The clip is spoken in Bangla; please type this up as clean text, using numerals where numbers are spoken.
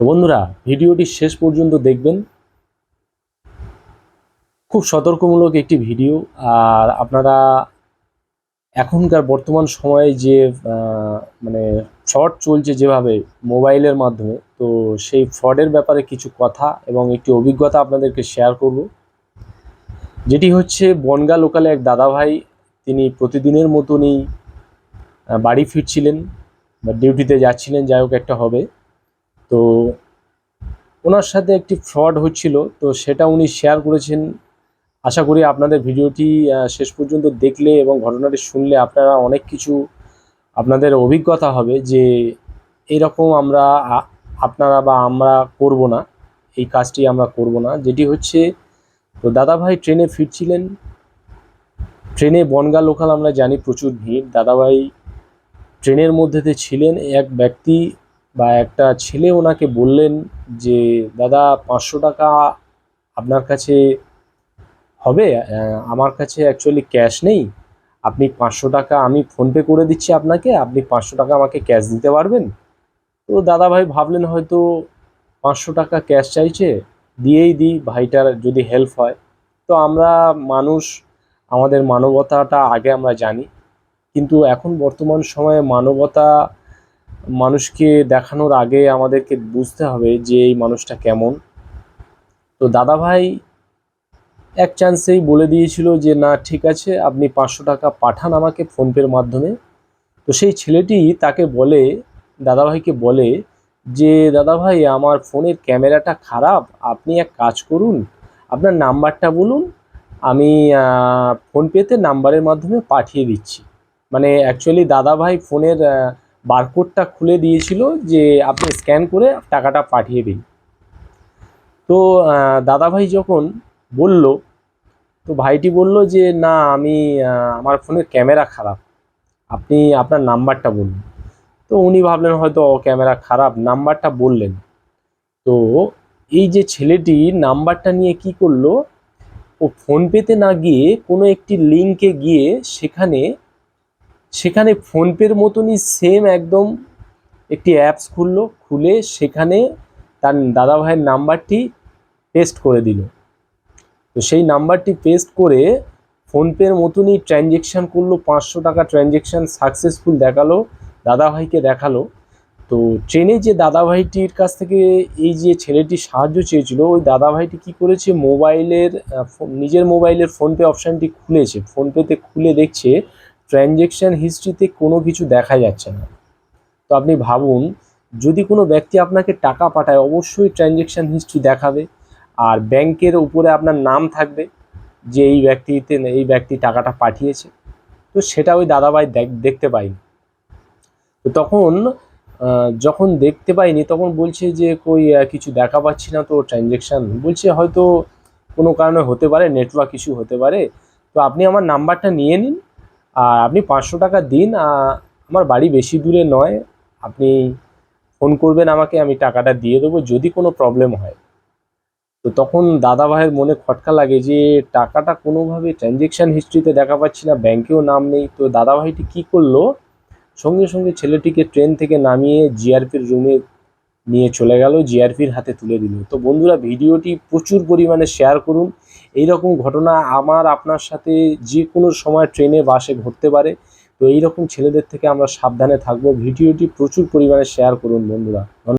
তো বন্ধুরা, ভিডিওটি শেষ পর্যন্ত দেখবেন। খুব সতর্কমূলক একটি ভিডিও। আর আপনারা এখনকার বর্তমান সময়ে যে মানে ফ্রড চলছে যেভাবে মোবাইলের মাধ্যমে, তো সেই ফ্রডের ব্যাপারে কিছু কথা এবং একটি অভিজ্ঞতা আপনাদেরকে শেয়ার করব। যেটি হচ্ছে, বনগাঁ লোকালে এক দাদাভাই, তিনি প্রতিদিনের মতনই বাড়ি ফিরছিলেন বা ডিউটিতে যাচ্ছিলেন, যাই হোক একটা হবে। তো ওনার সাথে একটি ফ্রড হচ্ছিল, তো সেটা উনি শেয়ার করেছেন। আশা করি আপনাদের ভিডিওটি শেষ পর্যন্ত দেখলে এবং ঘটনাটি শুনলে আপনারা অনেক কিছু আপনাদের অভিজ্ঞতা হবে যে এরকম আপনারা বা আমরা করব না, এই কাজটি আমরা করব না। যেটি হচ্ছে, তো দাদাভাই ট্রেনে ফিরছিলেন। ট্রেনে বনগাঁ লোকাল আমরা জানি প্রচুর ভিড়। দাদাভাই ট্রেনের মধ্যেতে ছিলেন, এক ব্যক্তি বা একটা ছেলে ওনাকে বললেন যে, দাদা 500 টাকা আপনার কাছে হবে? আমার কাছে অ্যাকচুয়ালি ক্যাশ নেই, আপনি 500 টাকা আমি ফোনপে করে দিচ্ছি আপনাকে, আপনি 500 টাকা আমাকে ক্যাশ দিতে পারবেন? তো দাদাভাই ভাবলেন হয়তো 500 টাকা ক্যাশ চাইছে, দিয়েই দিই, ভাইটার যদি হেল্প হয়। তো আমরা মানুষ, আমাদের মানবতাটা আগে আমরা জানি, কিন্তু এখন বর্তমান সময়ে মানবতা মানুষকে দেখানোর আগে আমাদেরকে বুঝতে হবে যে এই মানুষটা কেমন। তো দাদাভাই এক চান্সেই বলে দিয়েছিল যে, না ঠিক আছে, আপনি 500 টাকা পাঠান আমাকে ফোনপের মাধ্যমে। তো সেই ছেলেটি তাকে বলে, দাদাভাইকে বলে যে, দাদাভাই আমার ফোনের ক্যামেরাটা খারাপ, আপনি এক কাজ করুন, আপনার নাম্বারটা বলুন, আমি ফোনপেতে নাম্বারের মাধ্যমে পাঠিয়ে দিচ্ছি। মানে অ্যাকচুয়ালি দাদাভাই ফোনের বারকোডটা খুলে দিয়েছিল যে আপনি স্ক্যান করে টাকাটা পাঠিয়ে দিন। তো দাদাভাই যখন বলল, তো ভাইটি বলল যে, না আমি আমার ফোনের ক্যামেরা খারাপ, আপনি আপনার নাম্বারটা বলুন। তো উনি ভাবলেন হয়তো ক্যামেরা খারাপ, নাম্বারটা বললেন। তো এই যে ছেলেটি নাম্বারটা নিয়ে কি করলো, ও ফোনপেতে না গিয়ে কোনো একটি লিঙ্কে গিয়ে সেখানে সেখানে ফোনপের মতনই সেম একদম একটি অ্যাপস খুললো, খুলে সেখানে তার দাদাভাইয়ের নাম্বারটি পেস্ট করে দিল। তো সেই নাম্বারটি পেস্ট করে ফোনপের মতনই ট্রানজ্যাকশান করলো, 500 টাকা ট্রানজ্যাকশান সাকসেসফুল দেখালো, দাদাভাইকে দেখালো। তো ট্রেনে যে দাদাভাইটির কাছ থেকে এই যে ছেলেটি সাহায্য চেয়েছিল, ওই দাদাভাইটি কি করেছে, নিজের মোবাইলের ফোনপে অপশানটি খুলেছে, ফোনপেতে খুলে দেখছে ট্রানজ্যাকশান হিস্ট্রিতে কোনো কিছু দেখা যাচ্ছে না। তো আপনি ভাবুন, যদি কোনো ব্যক্তি আপনাকে টাকা পাঠায় অবশ্যই ট্রানজ্যাকশান হিস্ট্রি দেখাবে, আর ব্যাংকের উপরে আপনার নাম থাকবে যে এই ব্যক্তি টাকাটা পাঠিয়েছে। তো সেটা ওই দাদাভাই দেখতে পায়নি। তো তখন যখন দেখতে পাইনি তখন বলছে যে, কই কিছু দেখা পাচ্ছি না তো ট্রানজ্যাকশান। বলছে হয়তো কোনো কারণে হতে পারে, নেটওয়ার্ক ইস্যু হতে পারে। তো আপনি আমার নাম্বারটা নিয়ে নিন, আর আপনি 500 টাকা দিন, আমার বাড়ি বেশি দূরে নয়, আপনি ফোন করবেন আমাকে, আমি টাকাটা দিয়ে দেবো যদি কোনো প্রবলেম হয়। তো তখন দাদাভাইয়ের মনে খটকা লাগে যে টাকাটা কোনোভাবে ট্রানজ্যাকশান হিস্ট্রিতে দেখা পাচ্ছি না, ব্যাংকেও নাম নেই। তো দাদাভাইটি কী করলো, সঙ্গে সঙ্গে ছেলেটিকে ট্রেন থেকে নামিয়ে জিআরপির রুমে নিয়ে চলে গেল, জিআরপির হাতে তুলে দিল। তো বন্ধুরা, ভিডিওটি প্রচুর পরিমাণে শেয়ার করুন। এই রকম ঘটনা আপনার সাথে যে কোনো সময় ট্রেনে বাসে ঘটতে পারে। তো এই রকম ছেলেদের থেকে আমরা সাবধানে থাকবো। ভিডিওটি প্রচুর পরিমাণে শেয়ার করুন বন্ধুরা।